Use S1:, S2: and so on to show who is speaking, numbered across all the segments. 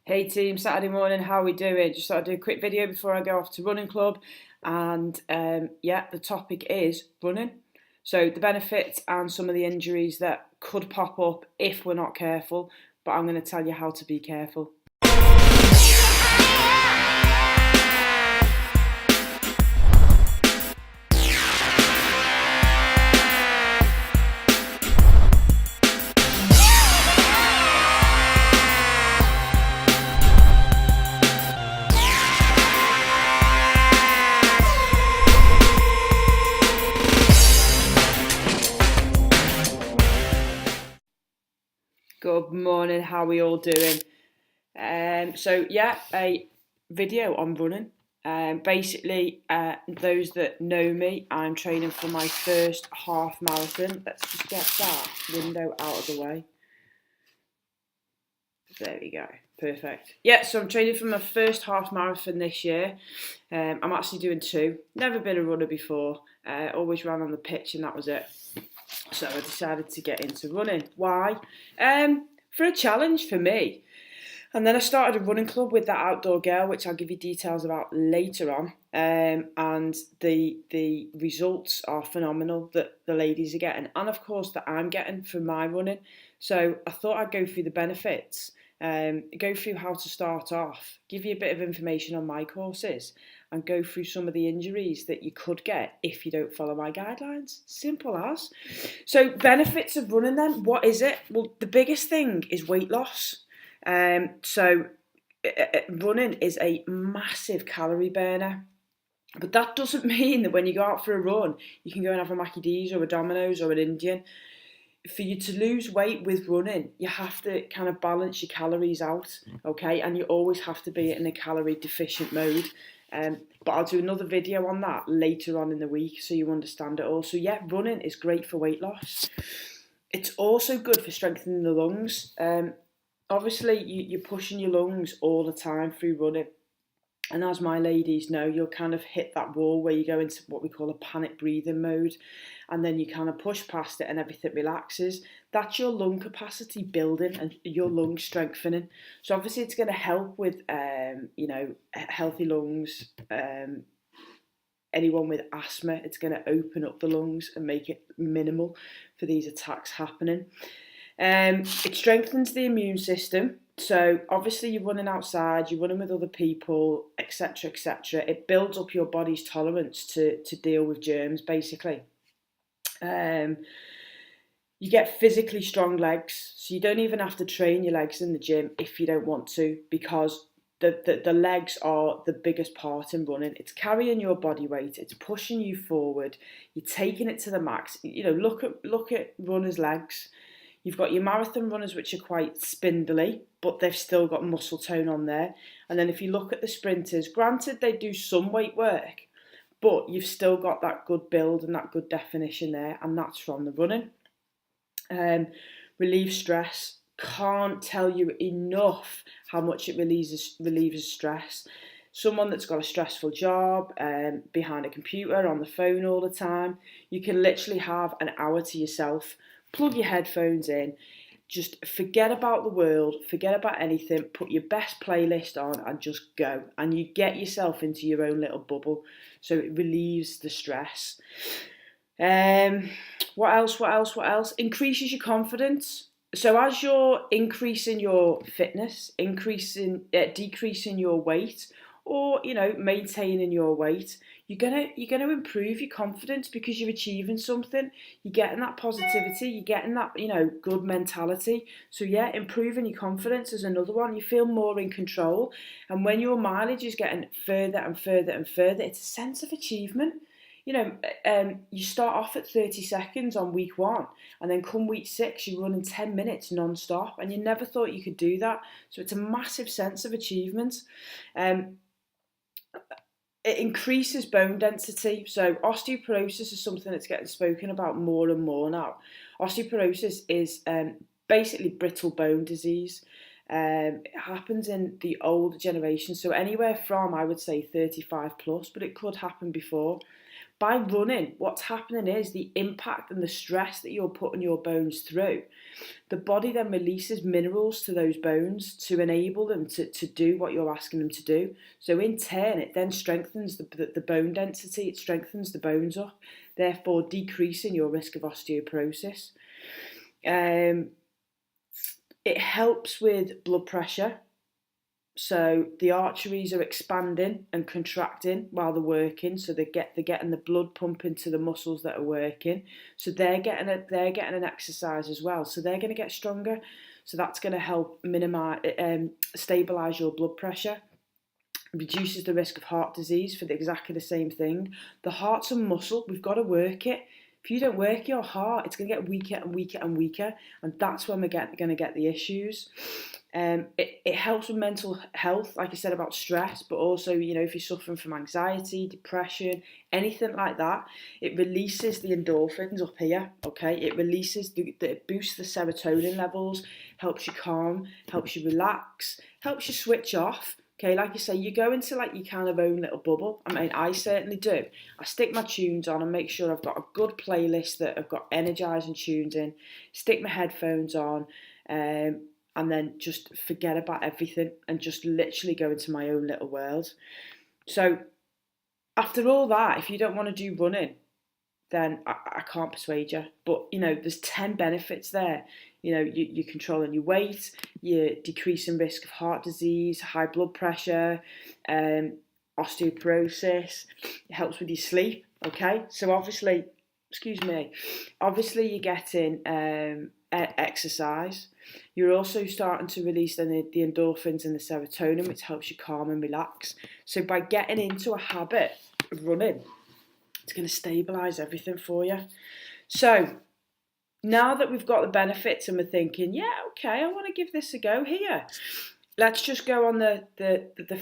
S1: Hey team, Saturday morning, how are we doing? Just thought I'd do a quick video before I go off to running club. And yeah, the topic is running. So the benefits and some of the injuries that could pop up if we're not careful, but I'm going to tell you how to be careful. Good morning, how are we all doing? So yeah, a video on running. Basically, those that know me, I'm training for my first half marathon. Let's just get that window out of the way. There we go. Perfect. Yeah, so I'm training for my first half marathon this year. I'm actually doing two. Never been a runner before. Always ran on the pitch and that was it. So I decided to get into running. Why? For a challenge for me. And then I started a running club with that outdoor girl, which I'll give you details about later on. And the results are phenomenal that the ladies are getting, and of course that I'm getting from my running. So I thought I'd go through the benefits, go through how to start off, give you a bit of information on my courses, and go through some of the injuries that you could get if you don't follow my guidelines. Simple as. So benefits of running then, what is it? Well, the biggest thing is weight loss. So running is a massive calorie burner. But that doesn't mean that when you go out for a run, you can go and have a Mackie D's or a Domino's or an Indian. For you to lose weight with running, you have to kind of balance your calories out, okay? And you always have to be in a calorie deficient mode. But I'll do another video on that later on in the week so you understand it all. So yeah, running is great for weight loss. It's also good for strengthening the lungs. Obviously, you're pushing your lungs all the time through running. And as my ladies know, you'll kind of hit that wall where you go into what we call a panic breathing mode. And then you kind of push past it and everything relaxes. That's your lung capacity building and your lung strengthening. So obviously it's going to help with, healthy lungs. Anyone with asthma, it's going to open up the lungs and make it minimal for these attacks happening. It strengthens the immune system. So obviously you're running outside, you're running with other people, etc., etc. It builds up your body's tolerance to deal with germs, basically. You get physically strong legs, so you don't even have to train your legs in the gym if you don't want to, because the legs are the biggest part in running. It's carrying your body weight, it's pushing you forward, you're taking it to the max. You know, look at runners' legs. You've got your marathon runners, which are quite spindly, but they've still got muscle tone on there. And then if you look at the sprinters, granted they do some weight work, but you've still got that good build and that good definition there, and that's from the running. Relieve stress. Can't tell you enough how much it relieves stress. Someone that's got a stressful job, behind a computer, on the phone all the time, you can literally have an hour to yourself. Plug your headphones in, just forget about the world, forget about anything, put your best playlist on and just go. And you get yourself into your own little bubble. So it relieves the stress. What else? Increases your confidence. So as you're increasing your fitness, decreasing your weight, or maintaining your weight, you're gonna improve your confidence because you're achieving something. You're getting that positivity, you're getting that good mentality. So yeah, improving your confidence is another one. You feel more in control, and when your mileage is getting further and further and further, it's a sense of achievement. You start off at 30 seconds on week 1, and then come week 6, you're running 10 minutes non-stop, and you never thought you could do that. So it's a massive sense of achievement. It increases bone density. So osteoporosis is something that's getting spoken about more and more now. Osteoporosis is basically brittle bone disease. It happens in the older generation, so anywhere from, I would say, 35 plus, but it could happen before. By running, what's happening is the impact and the stress that you're putting your bones through, the body then releases minerals to those bones to enable them to do what you're asking them to do. So in turn, it then strengthens the bone density, it strengthens the bones up, therefore decreasing your risk of osteoporosis. It helps with blood pressure. So the arteries are expanding and contracting while they're working, so they're getting the blood pumping to the muscles that are working. So they're getting an exercise as well. So they're going to get stronger. So that's going to help stabilize your blood pressure. Reduces the risk of heart disease for exactly the same thing. The heart's a muscle. We've got to work it. If you don't work your heart, it's going to get weaker and weaker and weaker, and that's when we're going to get the issues. It helps with mental health, like I said about stress, but also, if you're suffering from anxiety, depression, anything like that, it releases the endorphins up here, okay? It releases, it boosts the serotonin levels, helps you calm, helps you relax, helps you switch off. Okay, like you say, you go into like your kind of own little bubble. I mean, I certainly do. I stick my tunes on and make sure I've got a good playlist that I've got energising tunes in, stick my headphones on, and then just forget about everything and just literally go into my own little world. So after all that, if you don't want to do running, then I can't persuade you. But, there's 10 benefits there. You're controlling your weight, you're decreasing risk of heart disease, high blood pressure, osteoporosis. It helps with your sleep, okay? So obviously you're getting exercise. You're also starting to release the endorphins and the serotonin, which helps you calm and relax. So by getting into a habit of running, it's going to stabilise everything for you. So now that we've got the benefits and we're thinking, yeah, okay, I want to give this a go here, let's just go on the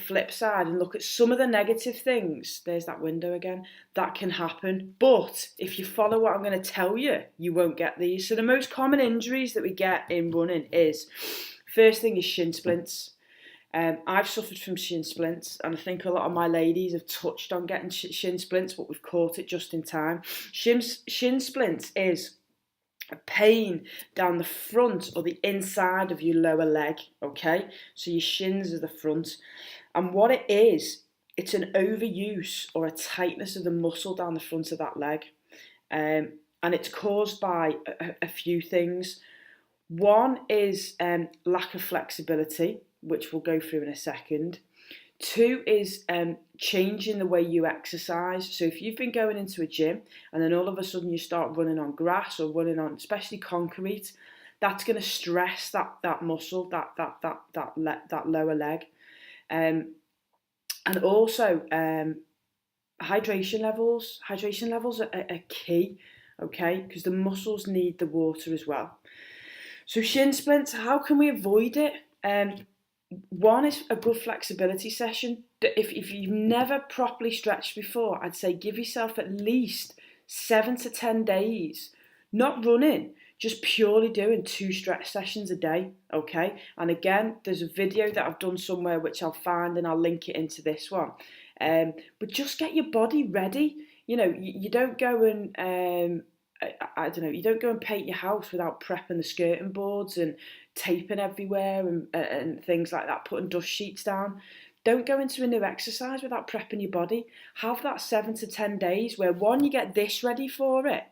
S1: flip side and look at some of the negative things. There's that window again. That can happen. But if you follow what I'm going to tell you, you won't get these. So the most common injuries that we get in running is, first thing is shin splints. I've suffered from shin splints, and I think a lot of my ladies have touched on getting shin splints, but we've caught it just in time. Shin splints is a pain down the front or the inside of your lower leg, okay? So your shins are the front. And what it is, it's an overuse or a tightness of the muscle down the front of that leg. And it's caused by a few things. One is lack of flexibility, which we'll go through in a second. Two is changing the way you exercise. So if you've been going into a gym and then all of a sudden you start running on grass or running on especially concrete, that's going to stress that muscle, that lower leg. And also hydration levels. Hydration levels are key, okay, because the muscles need the water as well. So shin splints, how can we avoid it? One is a good flexibility session. If you've never properly stretched before, I'd say give yourself at least 7 to 10 days, not running, just purely doing 2 stretch sessions a day, okay? And again, there's a video that I've done somewhere which I'll find and I'll link it into this one. But just get your body ready. You don't go and you don't go and paint your house without prepping the skirting boards and taping everywhere and things like that, putting dust sheets down. Don't go into a new exercise without prepping your body. Have that 7 to 10 days where, one, you get this ready for it.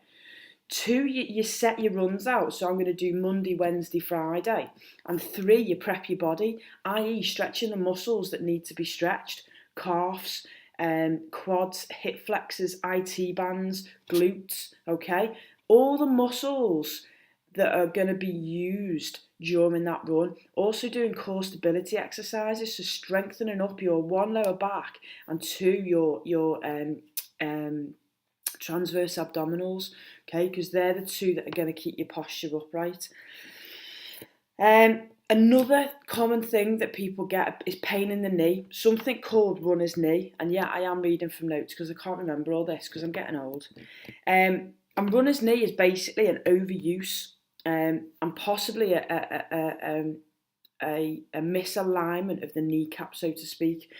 S1: 2, you set your runs out. So I'm going to do Monday, Wednesday, Friday. And 3, you prep your body, i.e. stretching the muscles that need to be stretched. Calves, quads, hip flexors, IT bands, glutes, okay? All the muscles that are going to be used during that run. Also doing core stability exercises, so strengthening up your 1, lower back, and 2, your transverse abdominals, okay? Because they're the 2 that are going to keep your posture upright. Another common thing that people get is pain in the knee, something called runner's knee. And yeah, I am reading from notes because I can't remember all this because I'm getting old. And runner's knee is basically an overuse and possibly a misalignment of the kneecap, so to speak.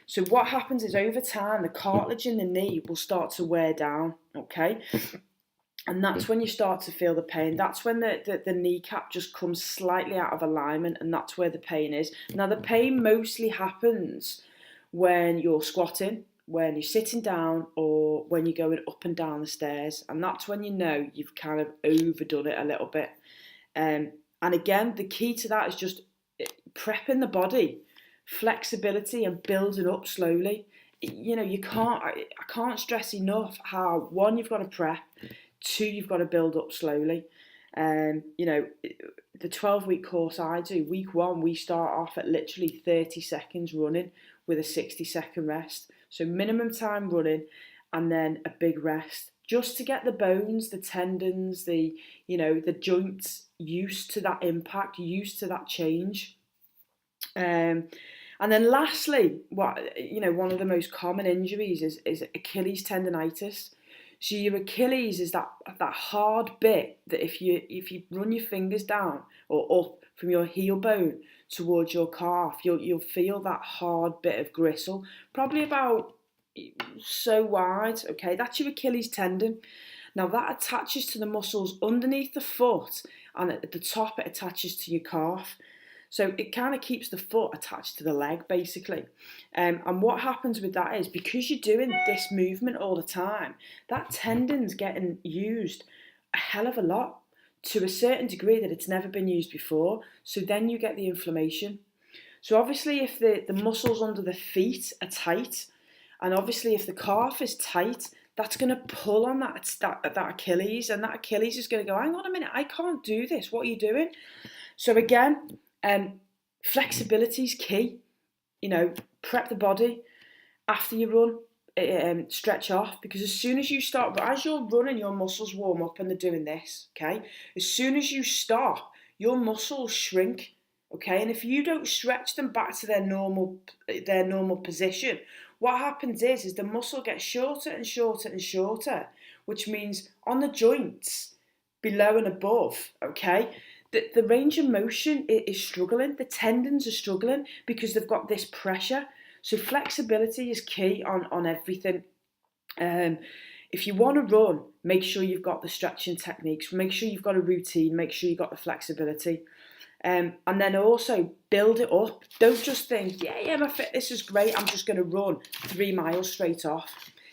S1: So what happens is over time, the cartilage in the knee will start to wear down, okay? And that's when you start to feel the pain. That's when the kneecap just comes slightly out of alignment, and that's where the pain is. Now, the pain mostly happens when you're squatting, when you're sitting down, or when you're going up and down the stairs. And that's when you know you've kind of overdone it a little bit. And again, the key to that is just prepping the body, flexibility, and building up slowly. You know, I can't stress enough how, one, you've got to prep, two, you've got to build up slowly. You know, the 12-week course I do, week 1, we start off at literally 30 seconds running with a 60-second rest. So minimum time running and then a big rest, just to get the bones, the tendons, the joints used to that impact, used to that change. And then lastly, one of the most common injuries is Achilles tendonitis. So your Achilles is that hard bit that if you run your fingers down or up from your heel bone towards your calf, you'll feel that hard bit of gristle, probably about so wide. Okay, that's your Achilles tendon. Now that attaches to the muscles underneath the foot, and at the top it attaches to your calf. So it kind of keeps the foot attached to the leg, basically. And what happens with that is, because you're doing this movement all the time, that tendon's getting used a hell of a lot, to a certain degree that it's never been used before. So then you get the inflammation. So obviously if the muscles under the feet are tight, and obviously if the calf is tight, that's going to pull on that Achilles, and that Achilles is going to go, hang on a minute, I can't do this. What are you doing? So again, flexibility is key. You know, prep the body after you run, stretch off, because as soon as you start, but as you're running, your muscles warm up and they're doing this, okay? As soon as you stop, your muscles shrink, okay? And if you don't stretch them back to their normal position, what happens is the muscle gets shorter and shorter and shorter, which means on the joints below and above, okay, the range of motion is struggling. The tendons are struggling because they've got this pressure. So flexibility is key on everything. If you want to run, make sure you've got the stretching techniques. Make sure you've got a routine. Make sure you've got the flexibility. And then also build it up. Don't just think, yeah, my fitness is great, I'm just going to run 3 miles straight off.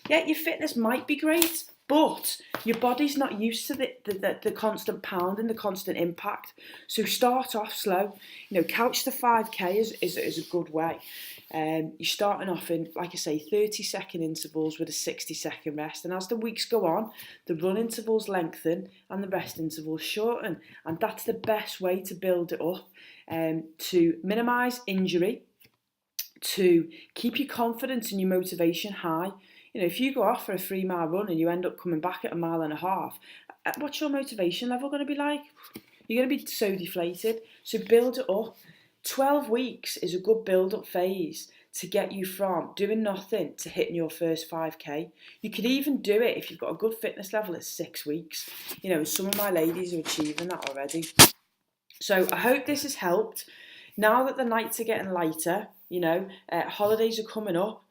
S1: Yeah, your fitness might be great, but your body's not used to the constant pounding, the constant impact. So start off slow. You know, couch to 5K is a good way. You're starting off in, like I say, 30-second intervals with a 60-second rest. And as the weeks go on, the run intervals lengthen and the rest intervals shorten. And that's the best way to build it up, to minimise injury, to keep your confidence and your motivation high. You know, if you go off for a 3-mile run and you end up coming back at 1.5 miles, what's your motivation level going to be like? You're going to be so deflated. So build it up. 12 weeks is a good build-up phase to get you from doing nothing to hitting your first 5K. You could even do it if you've got a good fitness level at 6 weeks. You know, some of my ladies are achieving that already. So I hope this has helped. Now that the nights are getting lighter, you know, holidays are coming up,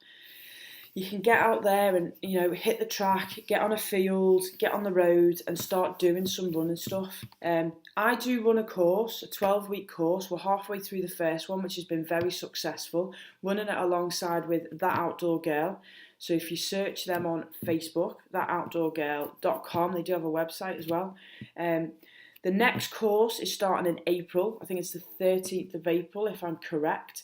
S1: you can get out there and, you know, hit the track, get on a field, get on the road and start doing some running stuff. I do run a course, a 12-week course. We're halfway through the first one, which has been very successful, running it alongside with That Outdoor Girl. So if you search them on Facebook, thatoutdoorgirl.com, they do have a website as well. The next course is starting in April. I think it's the 13th of April, if I'm correct.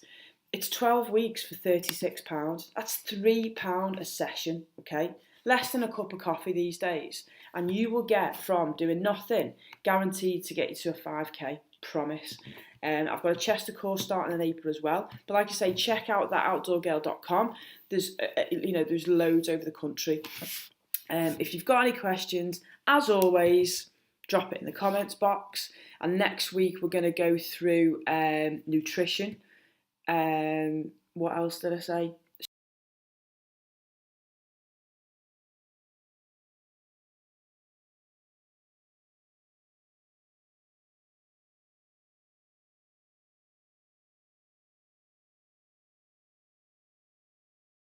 S1: It's 12 weeks for £36. That's £3 a session, okay? Less than a cup of coffee these days. And you will get from doing nothing, guaranteed to get you to a 5K, promise. I've got a Chester course starting in April as well. But like I say, check out thatoutdoorgirl.com. There's loads over the country. If you've got any questions, as always, drop it in the comments box. And next week, we're going to go through nutrition. What else did I say?